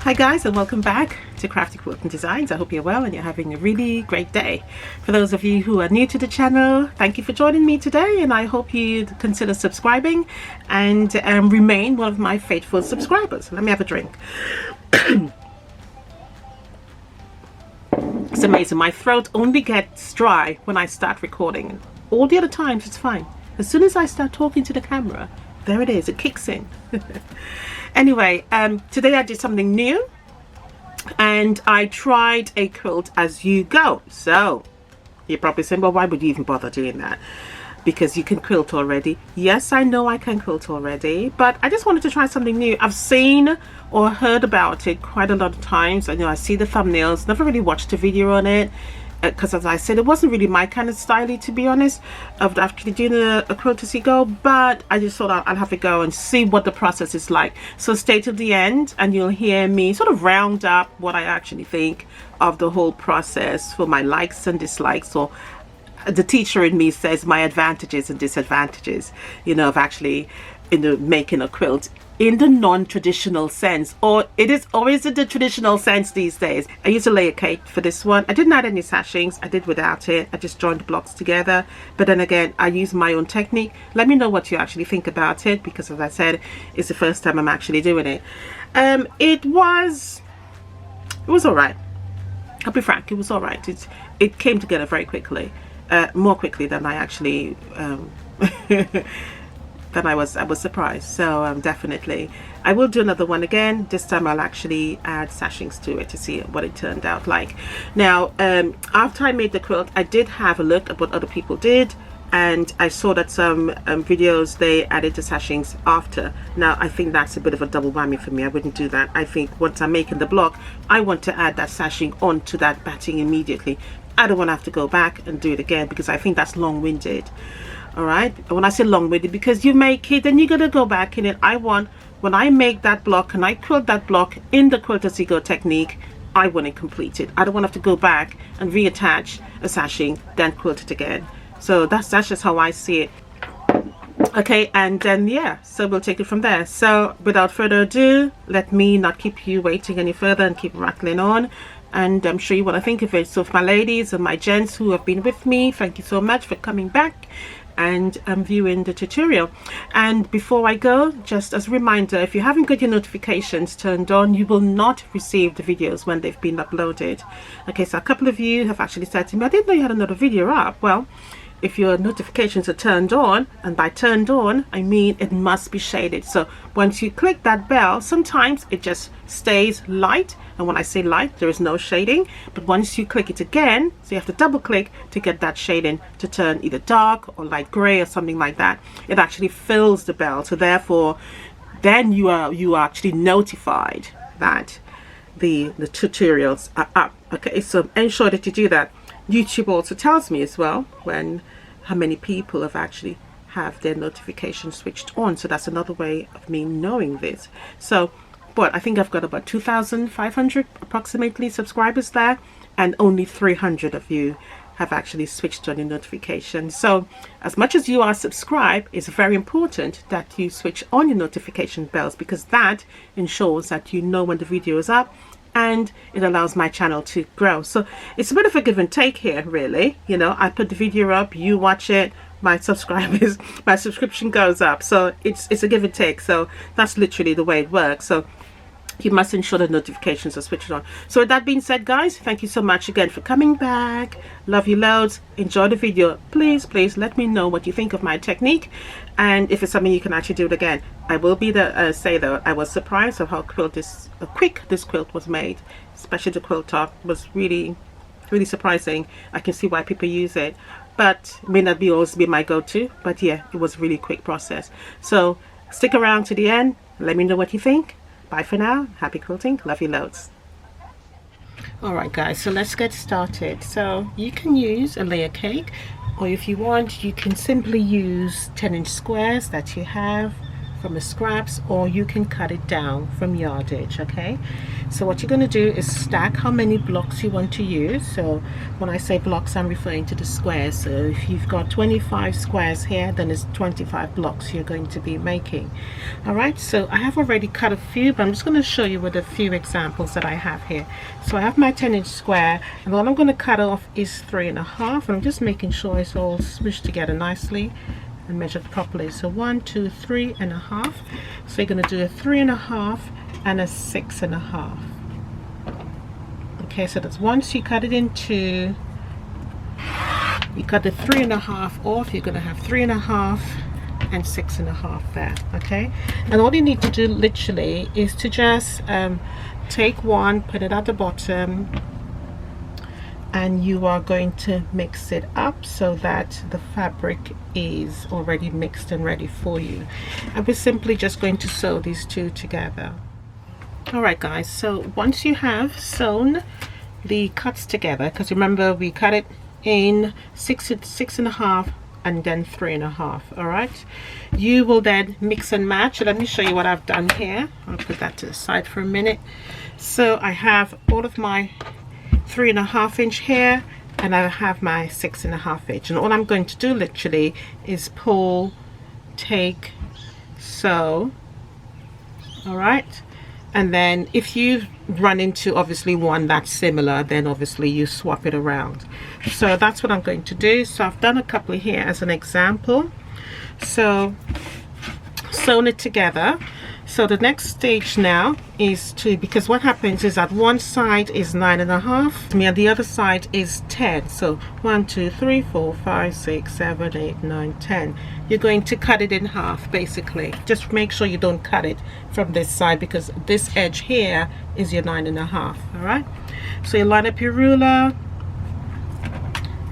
Hi guys, and welcome back to Crafty Quilting Designs. I hope you're well and you're having a really great day. For those of you who are new to the channel, thank you for joining me today, and I hope you consider subscribing and remain one of my faithful subscribers. Let me have a drink. It's amazing, my throat only gets dry when I start recording. All the other times it's fine. As soon as I start talking to the camera, there it is, it kicks in. Anyway, today I did something new and I tried a quilt as you go. So you're probably saying, well, why would you even bother doing that? Because you can quilt already. Yes, I know I can quilt already, but I just wanted to try something new. I've seen or heard about it quite a lot of times. I know I see the thumbnails, never really watched a video on it. Because as I said, it wasn't really my kind of style, to be honest, of actually doing a quilt as you go, but I just thought I'll have to go and see what the process is like. So stay till the end and you'll hear me sort of round up what I actually think of the whole process, for my likes and dislikes, or the teacher in me says my advantages and disadvantages, you know, of actually making a quilt in the non-traditional sense, or it is always in the traditional sense these days. I used a layer cake for this one. I didn't add any sashings, I did without it. I just joined the blocks together, but then again I use my own technique. Let me know what you actually think about it, because as I said, it's the first time I'm actually doing it. It was all right. I'll be frank, it was all right. It came together very quickly, more quickly than I actually then I was surprised. So definitely I will do another one again. This time I'll actually add sashings to it to see what it turned out like. Now after I made the quilt, I did have a look at what other people did, and I saw that some videos they added the sashings after. Now I think that's a bit of a double whammy for me. I wouldn't do that. I think once I'm making the block, I want to add that sashing onto that batting immediately. I don't want to have to go back and do it again, because I think that's long-winded. All right, when I say long-winded, because you make it and you're gonna go back in it. I want, when I make that block and I quilt that block in the quilt as you go technique, I want it completed. I don't want to have to go back and reattach a sashing, then quilt it again. So that's just how I see it. Okay, and then yeah, so we'll take it from there. So without further ado, let me not keep you waiting any further and keep rattling on, and I'm show you what I think of it. So for my ladies and my gents who have been with me, thank you so much for coming back and viewing the tutorial. And before I go, just as a reminder, if you haven't got your notifications turned on, you will not receive the videos when they've been uploaded. Okay, so a couple of you have actually said to me, I didn't know you had another video up. Well, if your notifications are turned on, and by turned on I mean it must be shaded. So once you click that bell, sometimes it just stays light, and when I say light, there is no shading. But once you click it again, so you have to double click to get that shading to turn either dark or light gray or something like that, it actually fills the bell. So therefore then you are actually notified that the tutorials are up. Okay, so ensure that you do that. YouTube also tells me as well how many people have their notifications switched on, so that's another way of me knowing this. So, but I think I've got about 2,500 approximately subscribers there, and only 300 of you have actually switched on your notifications. So as much as you are subscribed, it's very important that you switch on your notification bells, because that ensures that you know when the video is up, and it allows my channel to grow. So it's a bit of a give and take here, really. You know, I put the video up, you watch it, my subscribers, my subscription goes up. So it's a give and take. So that's literally the way it works. So you must ensure the notifications are switched on. So with that being said, guys, thank you so much again for coming back. Love you loads. Enjoy the video. Please let me know what you think of my technique, and if it's something you can actually do it again. I will be say though, I was surprised of how quick this quilt was made, especially the quilt top was really surprising. I can see why people use it, but it may not always be my go-to, but yeah, it was a really quick process. So stick around to the end, let me know what you think. Bye for now. Happy quilting. Love you loads. Alright guys, so let's get started. So you can use a layer cake, or if you want, you can simply use 10-inch squares that you have, from the scraps, or you can cut it down from yardage. Okay, so what you're going to do is stack how many blocks you want to use. So when I say blocks, I'm referring to the squares. So if you've got 25 squares here, then it's 25 blocks you're going to be making. All right, so I have already cut a few, but I'm just going to show you with a few examples that I have here. So I have my 10-inch square, and what I'm going to cut off is 3.5, and I'm just making sure it's all smushed together nicely and measured properly. So 1, 2, 3.5. So you're going to do a 3.5 and a 6.5. Okay, so that's once you cut it into, you cut the 3.5 off, you're going to have 3.5 and 6.5 there. Okay, and all you need to do literally is to just take one, put it at the bottom, and you are going to mix it up so that the fabric is already mixed and ready for you. And we're simply just going to sew these two together. Alright guys, so once you have sewn the cuts together, because remember we cut it in 6.5 and then 3.5. Alright, you will then mix and match. Let me show you what I've done here. I'll put that to the side for a minute. So I have all of my 3.5 inch here, and I have my 6.5 inch, and all I'm going to do literally is pull, take, sew. All right, and then if you run into obviously one that's similar, then obviously you swap it around. So that's what I'm going to do. So I've done a couple here as an example. So sewn it together. So the next stage now is to, because what happens is that one side is 9.5 and the other side is 10. So 1, 2, 3, 4, 5, 6, 7, 8, 9, 10. You're going to cut it in half basically. Just make sure you don't cut it from this side, because this edge here is your 9.5. All right, so you line up your ruler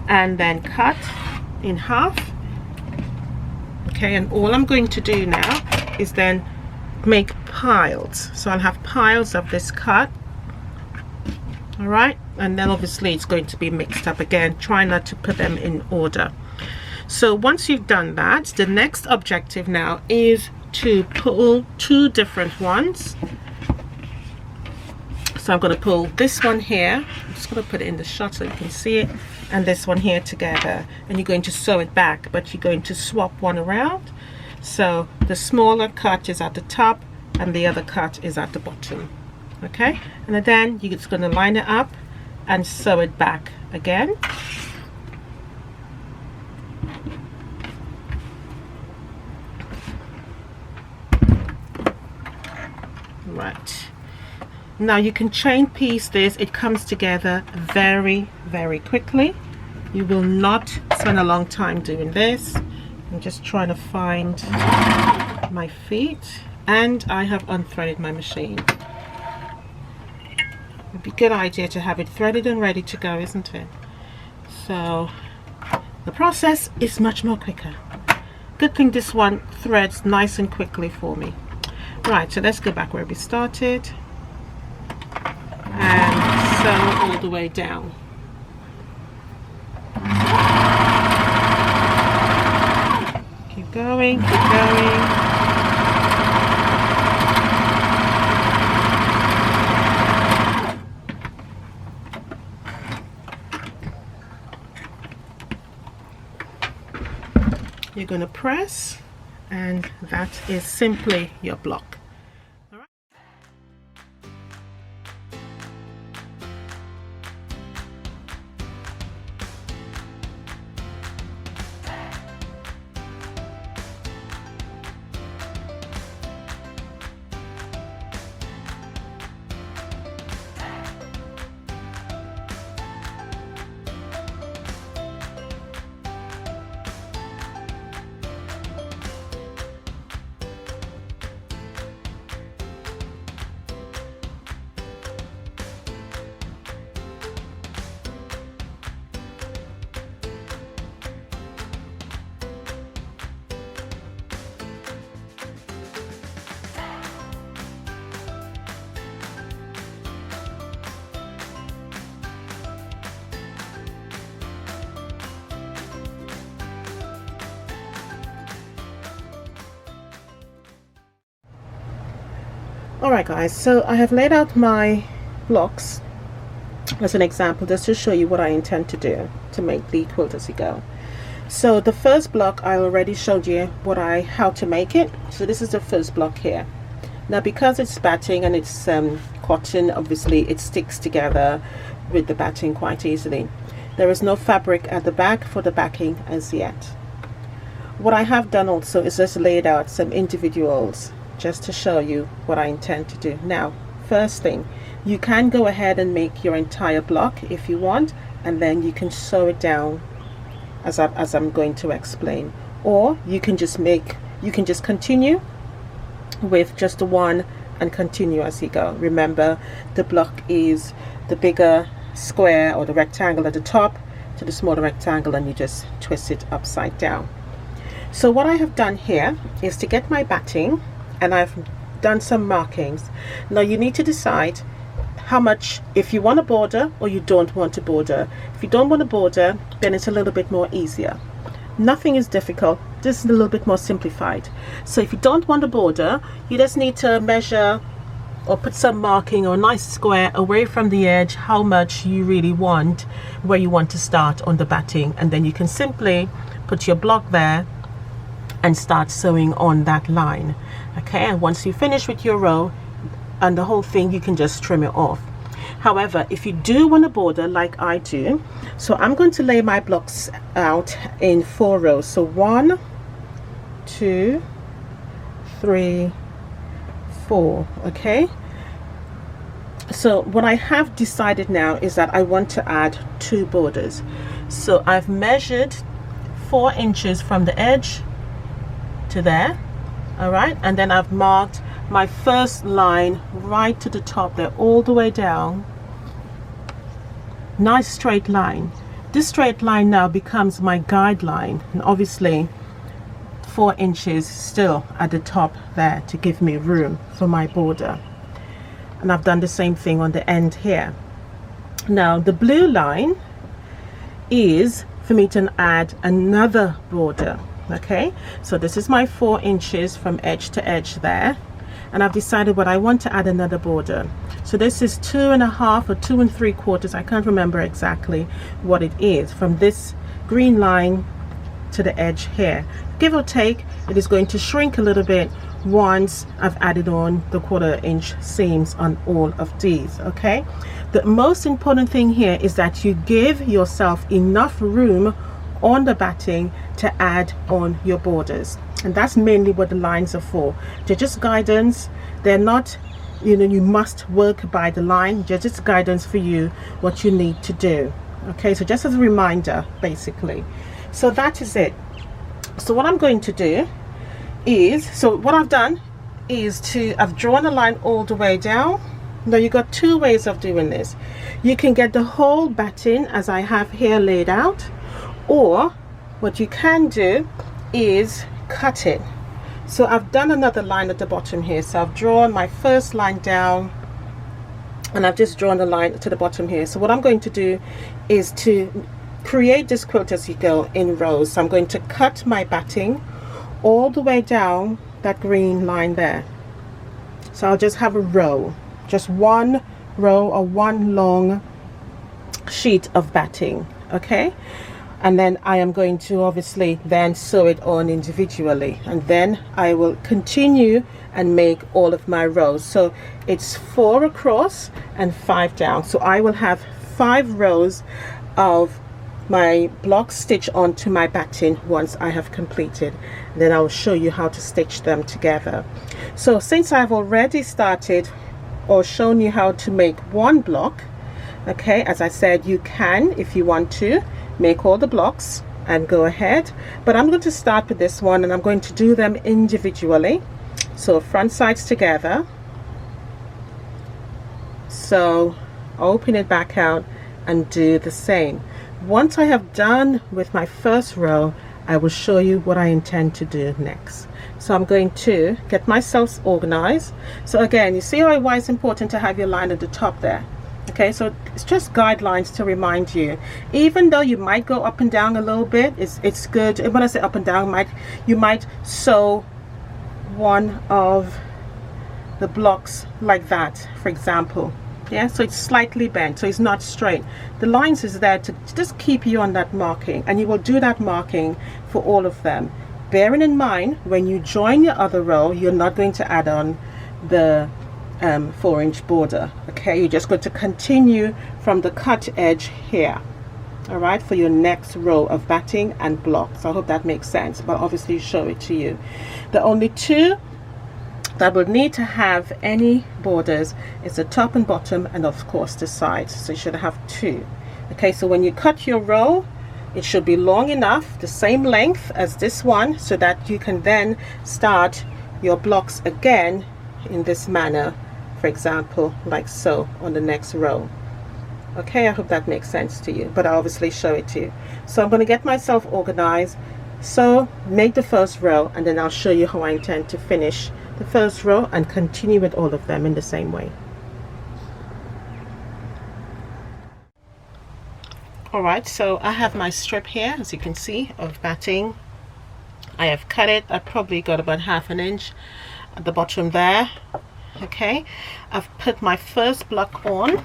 and then cut in half. Okay, and all I'm going to do now is then make piles. So I'll have piles of this cut. All right, and then obviously it's going to be mixed up again. Try not to put them in order. So once you've done that, the next objective now is to pull two different ones. So I'm going to pull this one here. I'm just going to put it in the shot so you can see it, and this one here together, and you're going to sew it back, but you're going to swap one around. So the smaller cut is at the top and the other cut is at the bottom. Okay, and then you're just going to line it up and sew it back again. Right, now you can chain piece this. It comes together very quickly. You will not spend a long time doing this. I'm just trying to find my feet, and I have unthreaded my machine. It'd be a good idea to have it threaded and ready to go, isn't it? So the process is much more quicker. Good thing this one threads nice and quickly for me. Right, so let's go back where we started and sew all the way down. Keep going, keep going. You're going to press, and that is simply your block. Alright guys, so I have laid out my blocks as an example just to show you what I intend to do to make the quilt as you go. So the first block I already showed you how to make it. So this is the first block here. Now because it's batting and it's cotton, obviously it sticks together with the batting quite easily. There is no fabric at the back for the backing as yet. What I have done also is just laid out some individuals just to show you what I intend to do. Now first thing, you can go ahead and make your entire block if you want, and then you can sew it down as I'm going to explain, or you can just continue with just the one and continue as you go. Remember, the block is the bigger square or the rectangle at the top to the smaller rectangle, and you just twist it upside down. So what I have done here is to get my batting, and I've done some markings. Now you need to decide how much, if you want a border or you don't want a border. If you don't want a border, then it's a little bit more easier. Nothing is difficult, just a little bit more simplified. So if you don't want a border, you just need to measure or put some marking or a nice square away from the edge how much you really want, where you want to start on the batting, and then you can simply put your block there and start sewing on that line. Okay, and once you finish with your row and the whole thing, you can just trim it off. However, if you do want a border like I do, so I'm going to lay my blocks out in 4 rows. So 1, 2, 3, 4. Okay, so what I have decided now is that I want to add 2 borders. So I've measured 4 inches from the edge to there. All right, and then I've marked my first line right to the top there, all the way down. Nice straight line. This straight line now becomes my guideline, and obviously 4 inches still at the top there to give me room for my border. And I've done the same thing on the end here. Now the blue line is for me to add another border. Okay, so this is my 4 inches from edge to edge there, and I've decided what I want to add another border. So this is 2.5 or 2 3/4, I can't remember exactly what it is, from this green line to the edge here. Give or take, it is going to shrink a little bit once I've added on the 1/4 inch seams on all of these. Okay, the most important thing here is that you give yourself enough room on the batting to add on your borders, and that's mainly what the lines are for. They're just guidance. They're not, you know, you must work by the line. They're just guidance for you what you need to do. Okay, so just as a reminder basically. So that is it. So what I'm going to do is, so what I've done is I've drawn a line all the way down. Now you got 2 ways of doing this. You can get the whole batting as I have here laid out, or what you can do is cut it. So I've done another line at the bottom here. So I've drawn my first line down, and I've just drawn a line to the bottom here. So what I'm going to do is to create this quilt as you go in rows. So I'm going to cut my batting all the way down that green line there. So I'll just have a row, just one row or one long sheet of batting. Okay, and then I am going to obviously then sew it on individually, and then I will continue and make all of my rows. So it's 4 across and 5 down, so I will have 5 rows of my block stitch onto my batting once I have completed. Then I'll show you how to stitch them together. So since I've already started or shown you how to make one block, okay, as I said, you can, if you want to, make all the blocks and go ahead, but I'm going to start with this one, and I'm going to do them individually. So front sides together, so open it back out and do the same. Once I have done with my first row, I will show you what I intend to do next. So I'm going to get myself organized. So again, you see why it's important to have your line at the top there. Okay, so it's just guidelines to remind you. Even though you might go up and down a little bit, it's good. When I say up and down, you might sew one of the blocks like that, for example. Yeah, so it's slightly bent, so it's not straight. The lines is there to just keep you on that marking, and you will do that marking for all of them, bearing in mind when you join your other row, you're not going to add on the 4-inch border. Okay, you're just going to continue from the cut edge here, all right, for your next row of batting and blocks. I hope that makes sense, but obviously show it to you. The only two that will need to have any borders is the top and bottom, and of course the sides. So you should have two. Okay, so when you cut your row, it should be long enough, the same length as this one, so that you can then start your blocks again in this manner, for example, like so, on the next row. Okay, I hope that makes sense to you, but I'll obviously show it to you. So I'm going to get myself organized. So make the first row, and then I'll show you how I intend to finish the first row and continue with all of them in the same way. Alright, so I have my strip here, as you can see, of batting. I have cut it. I probably got about 1/2 inch at the bottom there. Okay, I've put my first block on,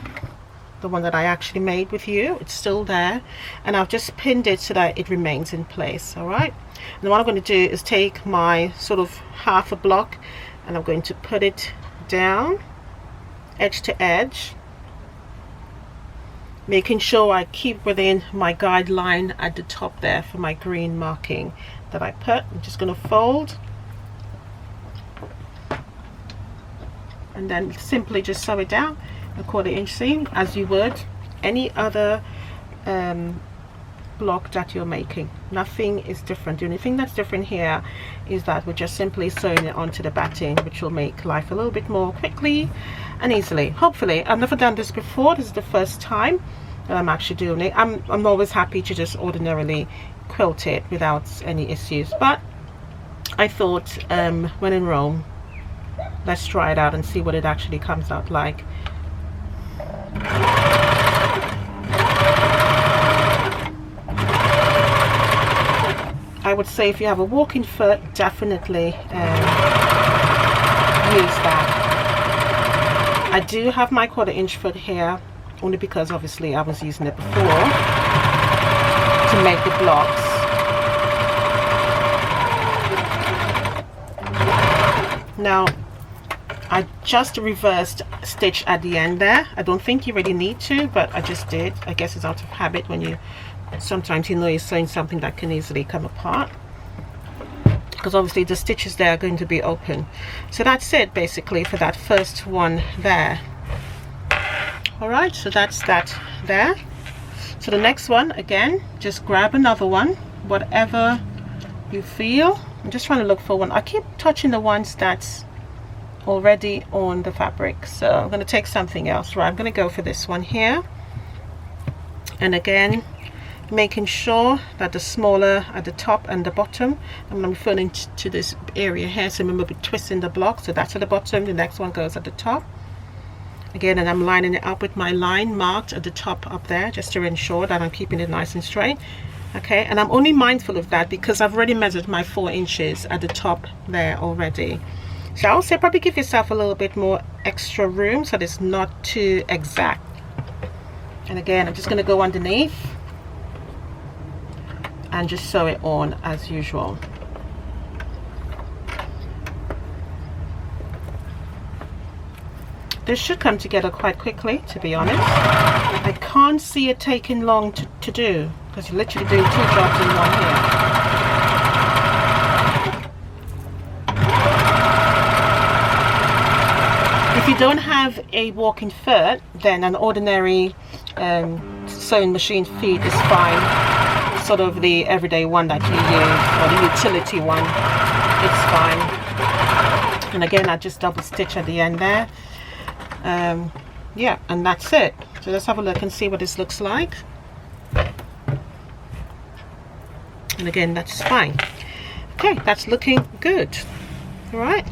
the one that I actually made with you. It's still there, and I've just pinned it so that it remains in place. All right, and what I'm going to do is take my sort of 1/2 block, and I'm going to put it down edge to edge, making sure I keep within my guideline at the top there for my green marking that I put. I'm just going to fold and then simply just sew it down a 1/4 inch seam, as you would any other block that you're making. Nothing is different. The only thing that's different here is that we're just simply sewing it onto the batting, which will make life a little bit more quickly and easily, hopefully. I've never done this before. This is the first time that I'm actually doing it. I'm always happy to just ordinarily quilt it without any issues, but I thought when in Rome, let's try it out and see what it actually comes out like. I would say if you have a walking foot, definitely use that. I do have my 1/4 inch foot here, only because obviously I was using it before to make the blocks. Now I just reversed stitch at the end there. I don't think you really need to, but I just did. I guess it's out of habit when you sometimes you're sewing something that can easily come apart, because obviously the stitches there are going to be open. So that's it basically for that first one there. All right, so that's that there. So the next one, again, just grab another one, whatever you feel. I'm just trying to look for one. I keep touching the ones that's already on the fabric, so I'm going to take something else. Right, I'm going to go for this one here, and again making sure that the smaller at the top and the bottom, I'm referring to this area here, so remember we're twisting the block, so that's at the bottom, the next one goes at the top again, and I'm lining it up with my line marked at the top up there, just to ensure that I'm keeping it nice and straight. Okay, and I'm only mindful of that because I've already measured my 4 inches at the top there already. So I would say probably give yourself a little bit more extra room so that it's not too exact. And again, I'm just going to go underneath and just sew it on as usual. This should come together quite quickly, to be honest. I can't see it taking long to do, because you're literally doing 2 jobs in one here. If you don't have a walking foot, then an ordinary sewing machine feet is fine. Sort of the everyday one that you use, or the utility one, it's fine. And again, I just double stitch at the end there. Yeah, and that's it. So let's have a look and see what this looks like. And again, that's fine. Okay, that's looking good. All right,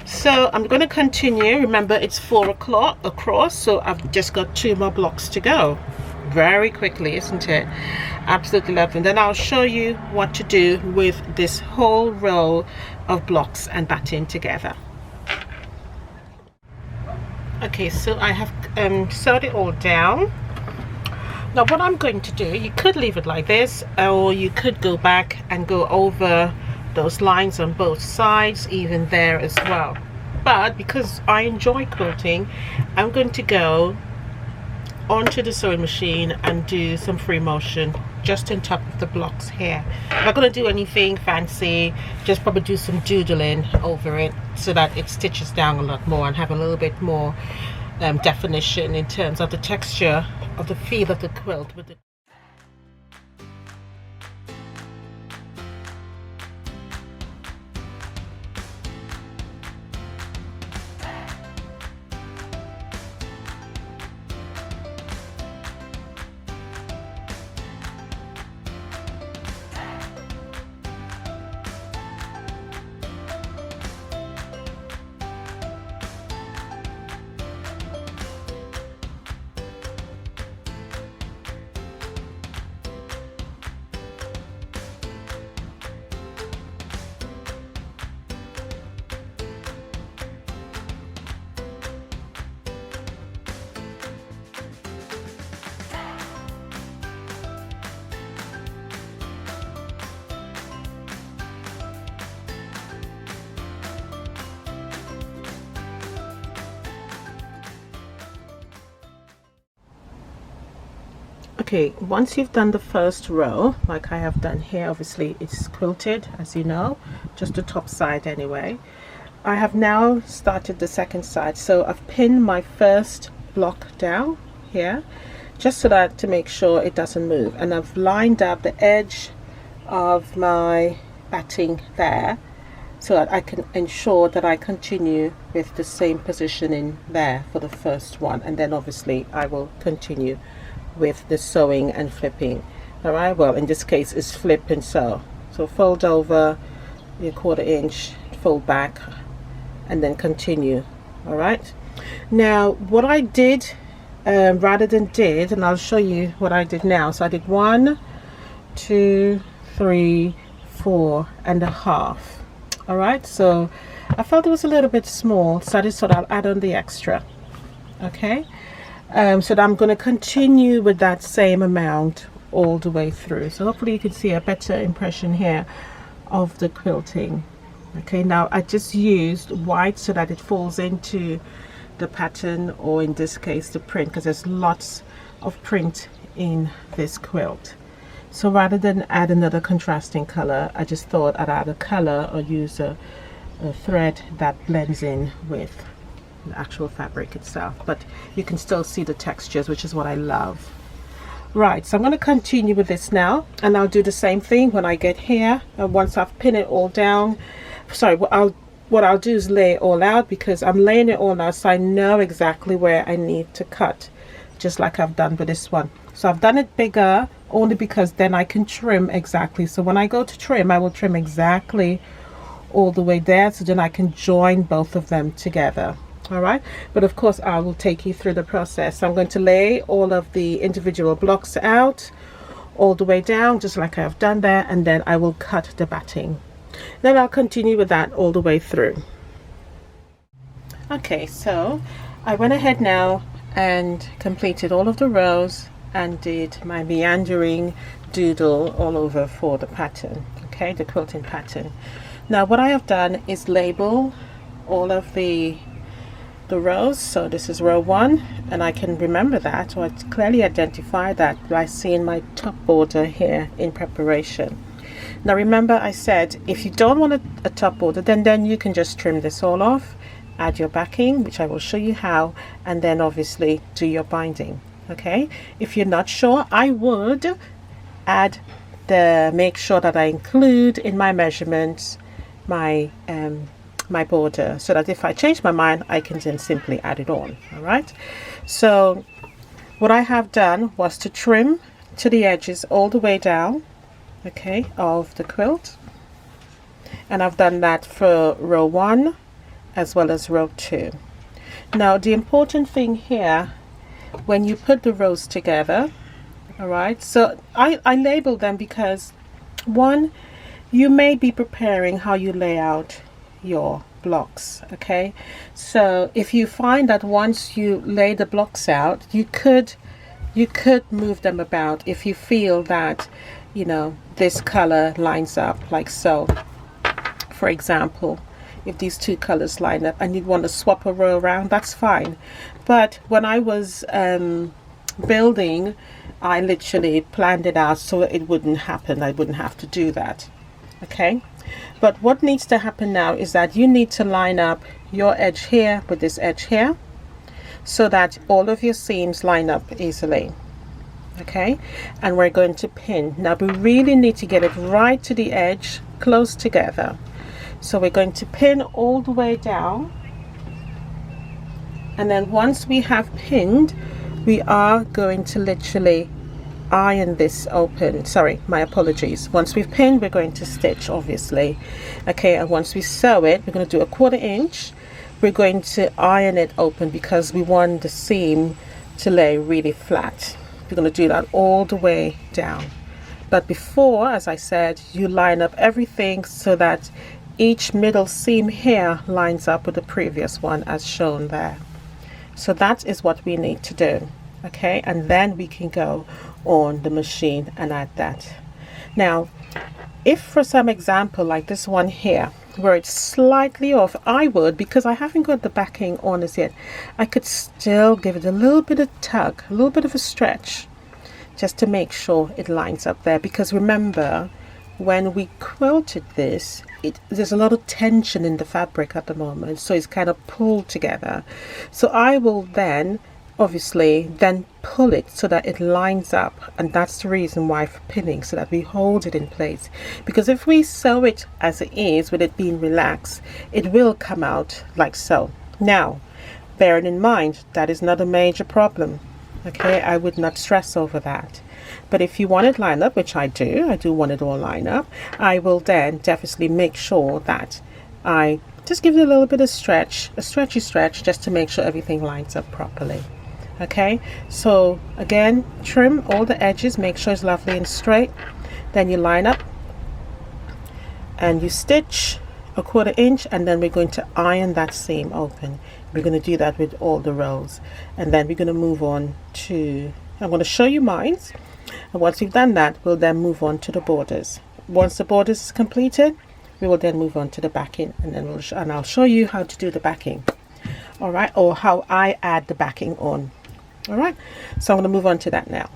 so I'm going to continue. Remember, it's 4 o'clock across, so I've just got 2 more blocks to go. Very quickly, isn't it? Absolutely lovely. And then I'll show you what to do with this whole row of blocks and batting together. Okay, so I have sewed it all down. Now what I'm going to do, you could leave it like this, or you could go back and go over those lines on both sides, even there as well. But because I enjoy quilting, I'm going to go onto the sewing machine and do some free motion just on top of the blocks here. I'm not going to do anything fancy, just probably do some doodling over it so that it stitches down a lot more and have a little bit more definition in terms of the texture of the feel of the quilt with the Okay, once you've done the first row, like I have done here, obviously it's quilted, as you know, just the top side anyway. I have now started the second side, so I've pinned my first block down here, just so that to make sure it doesn't move, and I've lined up the edge of my batting there, so that I can ensure that I continue with the same positioning there for the first one, and then obviously I will continue with the sewing and flipping. All right, well in this case it's flip and sew, so fold over your 1/4 inch, fold back, and then continue. All right, now what I did rather than did, and I'll show you what I did now. So I did 1 2 3 4.5. all right, so I felt it was a little bit small, so I just thought I'll add on the extra. Okay, so I'm going to continue with that same amount all the way through, so hopefully you can see a better impression here of the quilting. Okay, now I just used white so that it falls into the pattern, or in this case the print, because there's lots of print in this quilt. So rather than add another contrasting color, I just thought I'd add a color or use a thread that blends in with the actual fabric itself, but you can still see the textures, which is what I love. Right, so I'm going to continue with this now, and I'll do the same thing when I get here, and once I've pinned it all down. Sorry, what I'll do is lay it all out, because I'm laying it all out so I know exactly where I need to cut, just like I've done with this one. So I've done it bigger only because then I can trim exactly. So when I go to trim, I will trim exactly all the way there, so then I can join both of them together. All right, but of course I will take you through the process. So I'm going to lay all of the individual blocks out all the way down, just like I have done there, and then I will cut the batting. Then I'll continue with that all the way through. Okay, so I went ahead now and completed all of the rows and did my meandering doodle all over for the pattern, okay, the quilting pattern. Now what I have done is label all of the rows. So this is row 1, and I can remember that, or I clearly identify that by seeing my top border here in preparation. Now remember, I said if you don't want a top border, then you can just trim this all off, add your backing, which I will show you how, and then obviously do your binding. Okay, if you're not sure, I would add make sure that I include in my measurements my my border, so that if I change my mind, I can then simply add it on. All right, so what I have done was to trim to the edges all the way down, okay, of the quilt, and I've done that for row 1 as well as row 2. Now the important thing here, when you put the rows together, all right, so I label them because, one, you may be preparing how you lay out your blocks. Okay, so if you find that once you lay the blocks out, you could move them about if you feel that, you know, this color lines up like so. For example, if these two colors line up and you want to swap a row around, that's fine. But when I was building, I literally planned it out so it wouldn't happen. I wouldn't have to do that. Okay, but what needs to happen now is that you need to line up your edge here with this edge here so that all of your seams line up easily. Okay, and we're going to pin. Now we really need to get it right to the edge, close together. So we're going to pin all the way down, and then once we have pinned, we are going to literally iron this open. Sorry, my apologies. Once we've pinned, we're going to stitch, obviously. Okay, and once we sew it, we're going to do a 1/4 inch. We're going to iron it open because we want the seam to lay really flat. We're going to do that all the way down. But before, as I said, you line up everything so that each middle seam here lines up with the previous one as shown there. So that is what we need to do. Okay, and then we can go on the machine and add that. Now, if for some example like this one here where it's slightly off, I would, because I haven't got the backing on as yet, I could still give it a little bit of tug, a little bit of a stretch, just to make sure it lines up there. Because remember, when we quilted this, there's a lot of tension in the fabric at the moment, so it's kind of pulled together. So I will then obviously then pull it so that it lines up, and that's the reason why for pinning, so that we hold it in place. Because if we sew it as it is with it being relaxed, it will come out like so. Now, bearing in mind that is not a major problem. Okay, I would not stress over that. But if you want it lined up, which I do want it all lined up, I will then definitely make sure that I just give it a little bit of stretch, a stretchy stretch, just to make sure everything lines up properly. Okay, so again, trim all the edges, make sure it's lovely and straight. Then you line up and you stitch a 1/4 inch, and then we're going to iron that seam open. We're going to do that with all the rows, and then we're going to move on to, I'm going to show you mine, and once we've done that, we'll then move on to the borders. Once the borders is completed, we will then move on to the backing, and then I'll show you how to do the backing. All right, or how I add the backing on. All right, so I'm going to move on to that now.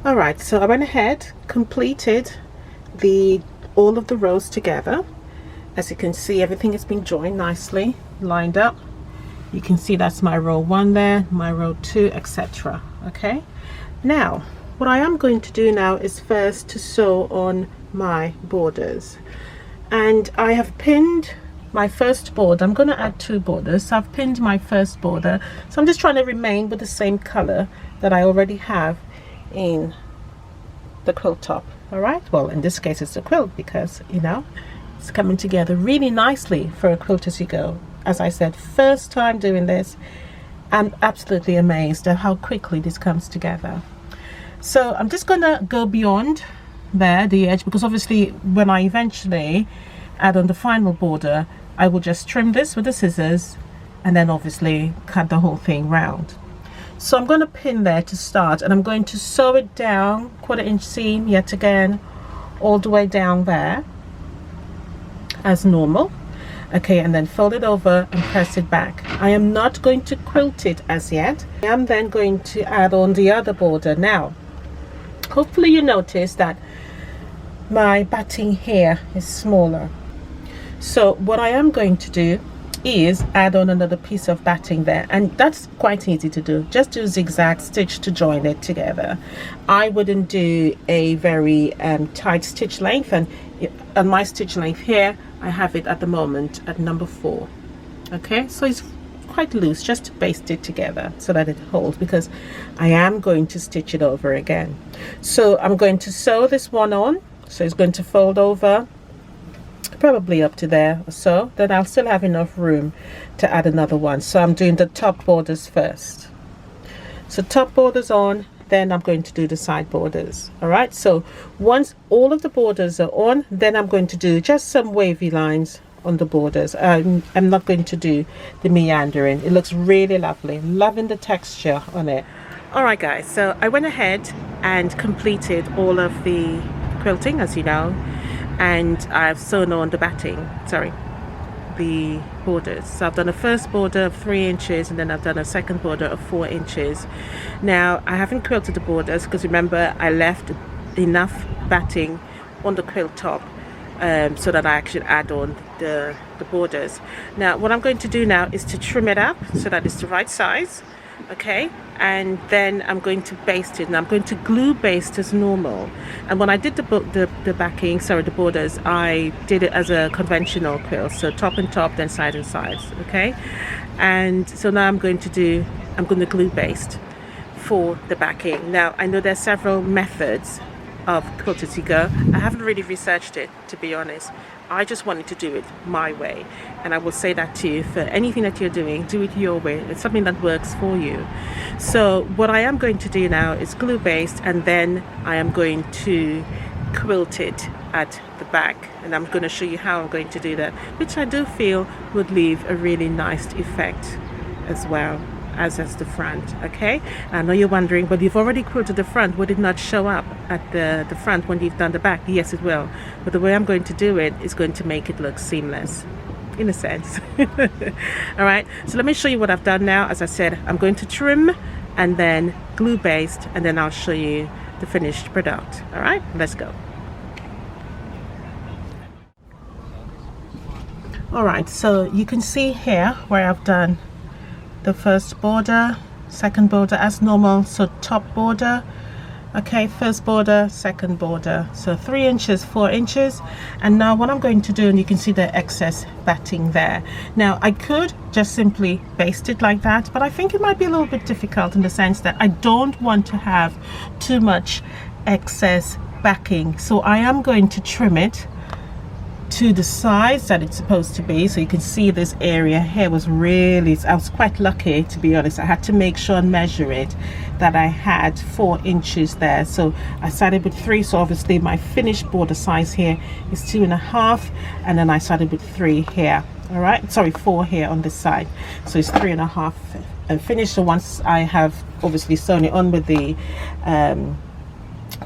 Alright, so I went ahead, completed all of the rows together. As you can see, everything has been joined nicely, lined up. You can see that's my row 1 there, my row 2, etc. Okay, now what I am going to do now is first to sew on my borders, and I have pinned my first border. I'm going to add 2 borders, so I've pinned my first border, so I'm just trying to remain with the same color that I already have in the quilt top. All right, well, in this case it's a quilt because, you know, It's coming together really nicely for a quilt as you go. As I said, first time doing this. I'm absolutely amazed at how quickly this comes together. So I'm just gonna go beyond there, the edge, because obviously when I eventually add on the final border, I will just trim this with the scissors and then obviously cut the whole thing round. So I'm going to pin there to start, and I'm going to sew it down, 1/4 inch seam yet again, all the way down there as normal. Okay, and then fold it over and press it back. I am not going to quilt it as yet. I am then going to add on the other border. Now, hopefully you notice that my batting here is smaller. So what I am going to do is add on another piece of batting there, and that's quite easy to do. Just do zigzag stitch to join it together. I wouldn't do a very tight stitch length, and on my stitch length here I have it at the moment at number 4. Okay, so it's quite loose, just to baste it together so that it holds, because I am going to stitch it over again. So I'm going to sew this one on, so it's going to fold over probably up to there or so. Then I'll still have enough room to add another one. So I'm doing the top borders first. So top borders on, then I'm going to do the side borders. All right, so once all of the borders are on, then I'm going to do just some wavy lines on the borders. I'm not going to do the meandering. It looks really lovely. Loving the texture on it. All right guys, so I went ahead and completed all of the quilting, as you know, and I've sewn on the the borders. So I've done a first border of 3 inches, and then I've done a second border of 4 inches. Now I haven't quilted the borders because remember I left enough batting on the quilt top so that I could add on the borders. Now what I'm going to do now is to trim it up so that it's the right size. Okay, and then I'm going to baste it, and I'm going to glue baste as normal. And when I did the borders, I did it as a conventional quilt, so top and top, then side and sides. Okay, and so now I'm going to glue baste for the backing. Now I know there's several methods of quilt as you go. I haven't really researched it, to be honest. I just wanted to do it my way, and I will say that to you, for anything that you're doing, do it your way. It's something that works for you. So what I am going to do now is glue baste, and then I am going to quilt it at the back, and I'm going to show you how I'm going to do that, which I do feel would leave a really nice effect as well as the front. Okay, I know you're wondering, but you've already quilted the front, would it not show up at the front when you've done the back? Yes, it will, but the way I'm going to do it is going to make it look seamless, in a sense. All right, so let me show you what I've done now. As I said, I'm going to trim and then glue baste, and then I'll show you the finished product. All right, let's go. All right, so you can see here where I've done the first border, second border as normal, so top border, okay, first border, second border, so 3 inches, 4 inches. And now what I'm going to do, and you can see the excess batting there. Now I could just simply baste it like that, but I think it might be a little bit difficult in the sense that I don't want to have too much excess backing, so I am going to trim it to the size that it's supposed to be. So you can see this area here was really, I was quite lucky, to be honest. I had to make sure and measure it that I had 4 inches there. So I started with 3, so obviously my finished border size here is 2.5, and then I started with 3 here. All right, sorry, 4 here on this side, so it's 3.5 and finished. So once I have obviously sewn it on with the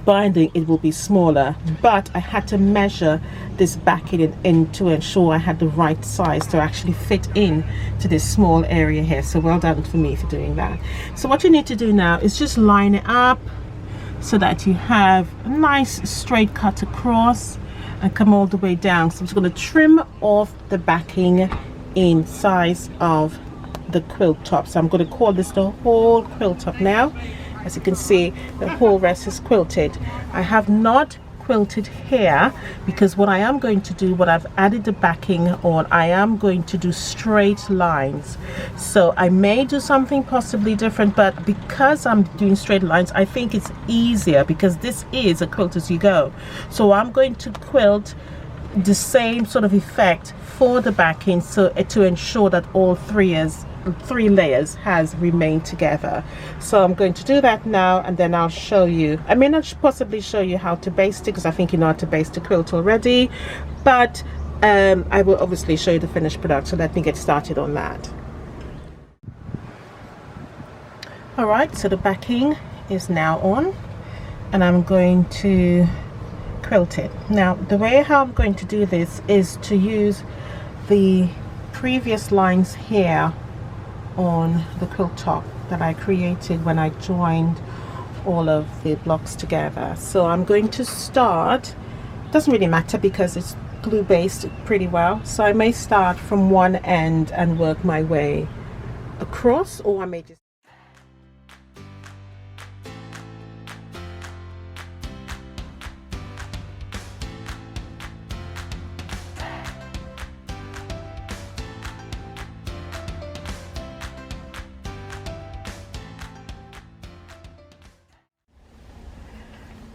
binding, it will be smaller, but I had to measure this backing in to ensure I had the right size to actually fit in to this small area here. So well done for me for doing that. So what you need to do now is just line it up so that you have a nice straight cut across and come all the way down. So I'm just going to trim off the backing in size of the quilt top. So I'm going to call this the whole quilt top now. As you can see, the whole rest is quilted. I have not quilted here because what I am going to do, what I've added the backing on, I am going to do straight lines. So I may do something possibly different, but because I'm doing straight lines, I think it's easier because this is a quilt as you go. So I'm going to quilt the same sort of effect for the backing, so to ensure that all three layers has remained together. So I'm going to do that now, and then I'll show you. I may not possibly show you how to baste it, because I think you know how to baste a quilt already, but I will obviously show you the finished product. So let me get started on that. All right, so the backing is now on, and I'm going to quilt it. Now the way how I'm going to do this is to use the previous lines here on the quilt top that I created when I joined all of the blocks together. So I'm going to start, doesn't really matter because it's glue based pretty well, so I may start from one end and work my way across, or I may just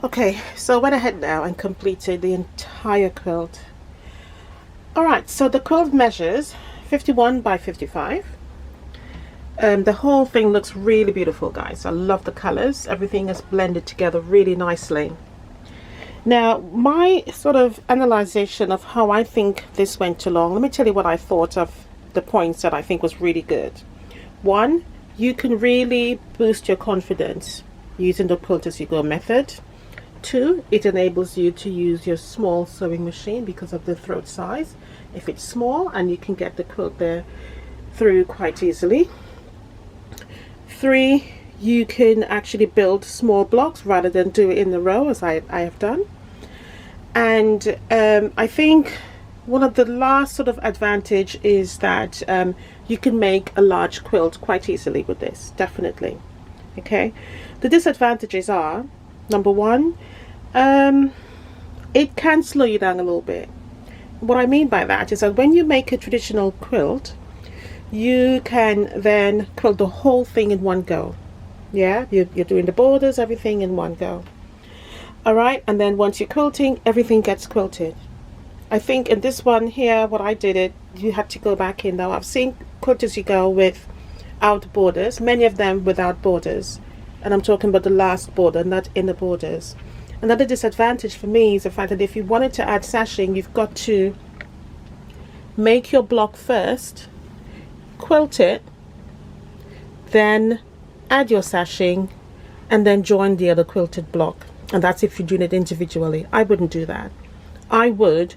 Okay, so I went ahead now and completed the entire quilt. Alright, so the quilt measures 51 by 55. The whole thing looks really beautiful, guys. I love the colors. Everything is blended together really nicely. Now, my sort of analyzation of how I think this went along, let me tell you what I thought of the points that I think was really good. One, you can really boost your confidence using the quilt as you go method. Two, it enables you to use your small sewing machine because of the throat size. If it's small, and you can get the quilt there through quite easily. Three, you can actually build small blocks rather than do it in a row as I have done. And I think one of the last sort of advantage is that you can make a large quilt quite easily with this, definitely. Okay, the disadvantages are, number one, it can slow you down a little bit. What I mean by that is that when you make a traditional quilt, you can then quilt the whole thing in one go. Yeah, you're doing the borders, everything in one go. All right, and then once you're quilting, everything gets quilted. I think in this one here, what I did it, you had to go back in. Now I've seen quilt as you go without borders, many of them without borders. And I'm talking about the last border, not inner borders. Another disadvantage for me is the fact that if you wanted to add sashing, you've got to make your block first, quilt it, then add your sashing, and then join the other quilted block. And that's if you're doing it individually. I wouldn't do that. I would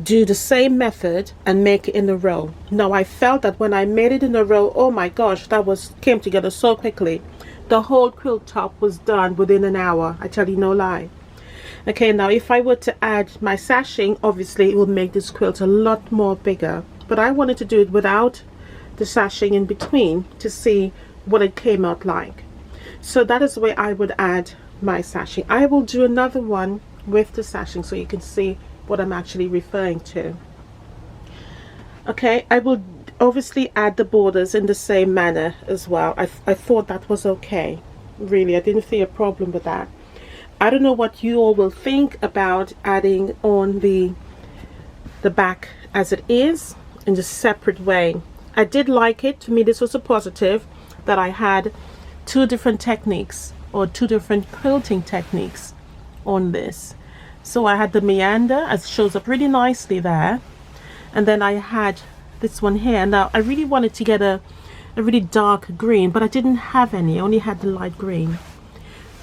do the same method and make it in a row. Now I felt that when I made it in a row, oh my gosh, that came together so quickly. The whole quilt top was done within an hour. I tell you no lie. Okay, now if I were to add my sashing, obviously it will make this quilt a lot more bigger. But I wanted to do it without the sashing in between to see what it came out like. So that is the way I would add my sashing. I will do another one with the sashing so you can see what I'm actually referring to. Okay, I will obviously add the borders in the same manner as well. I thought that was okay. Really, I didn't see a problem with that. I don't know what you all will think about adding on the back as it is in a separate way. I did like it. To me, this was a positive that I had two different techniques, or two different quilting techniques on this. So I had the meander, as shows up really nicely there, and then I had this one here. Now I really wanted to get a really dark green, but I didn't have any. I only had the light green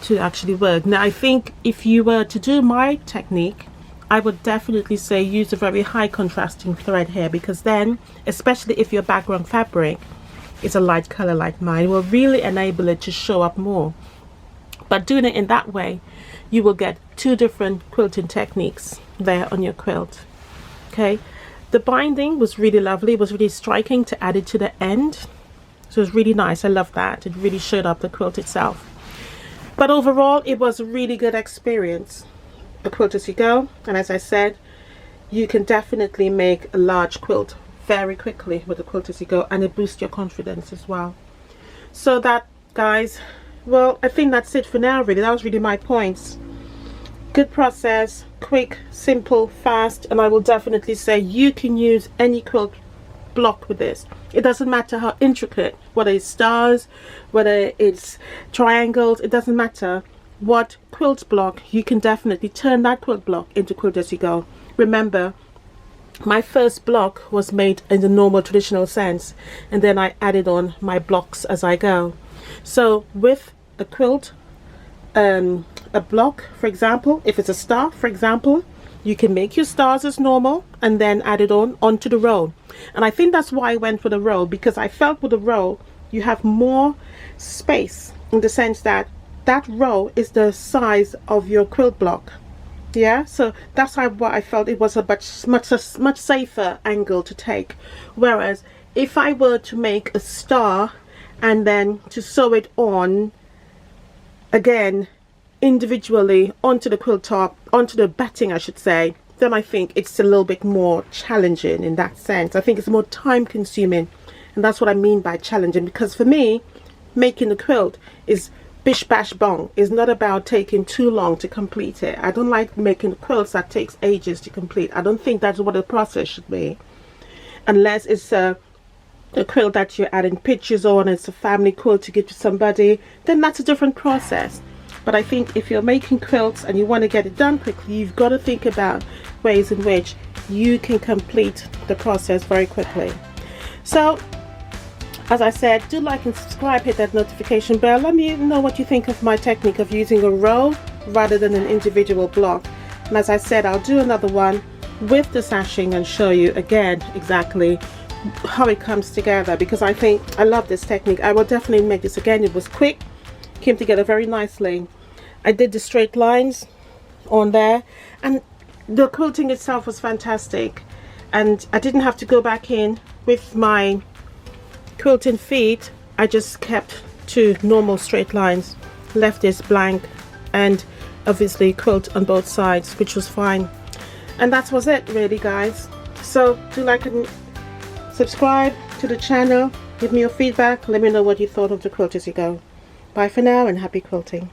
to actually work. Now I think if you were to do my technique, I would definitely say use a very high contrasting thread here, because then, especially if your background fabric is a light color like mine, it will really enable it to show up more. But doing it in that way, you will get two different quilting techniques there on your quilt. Okay, the binding was really lovely. It was really striking to add it to the end, so it was really nice. I love that. It really showed up the quilt itself. But overall, it was a really good experience. The quilt as you go, and as I said, you can definitely make a large quilt very quickly with the quilt as you go, and it boosts your confidence as well. So that, guys, well, I think that's it for now. Really, that was really my points. Good process, quick, simple, fast, and I will definitely say you can use any quilt block with this. It doesn't matter how intricate, whether it's stars, whether it's triangles, it doesn't matter what quilt block. You can definitely turn that quilt block into quilt as you go. Remember, my first block was made in the normal traditional sense, and then I added on my blocks as I go. So with a quilt, a block, for example, if it's a star, for example, you can make your stars as normal and then add it onto the row. And I think that's why I went with a row, because I felt with a row you have more space, in the sense that that row is the size of your quilt block. Yeah, so that's why I felt it was a much safer angle to take. Whereas if I were to make a star and then to sew it on again individually onto the quilt top, onto the batting I should say, then I think it's a little bit more challenging in that sense. I think it's more time consuming, and that's what I mean by challenging, because for me, making the quilt is bish bash bong. It's not about taking too long to complete it. I don't like making quilts that takes ages to complete. I don't think that's what the process should be, unless it's a quilt that you're adding pictures on, it's a family quilt to give to somebody, then that's a different process. But I think if you're making quilts and you want to get it done quickly, you've got to think about ways in which you can complete the process very quickly. So as I said, do like and subscribe, hit that notification bell. Let me know what you think of my technique of using a row rather than an individual block. And as I said, I'll do another one with the sashing and show you again exactly how it comes together, because I think I love this technique. I will definitely make this again. It was quick, came together very nicely. I did the straight lines on there, and the quilting itself was fantastic, and I didn't have to go back in with my quilting feet. I just kept to normal straight lines, left this blank, and obviously quilt on both sides, which was fine. And that was it really, guys. So do like and subscribe to the channel, give me your feedback, let me know what you thought of the quilt as you go. Bye for now and happy quilting.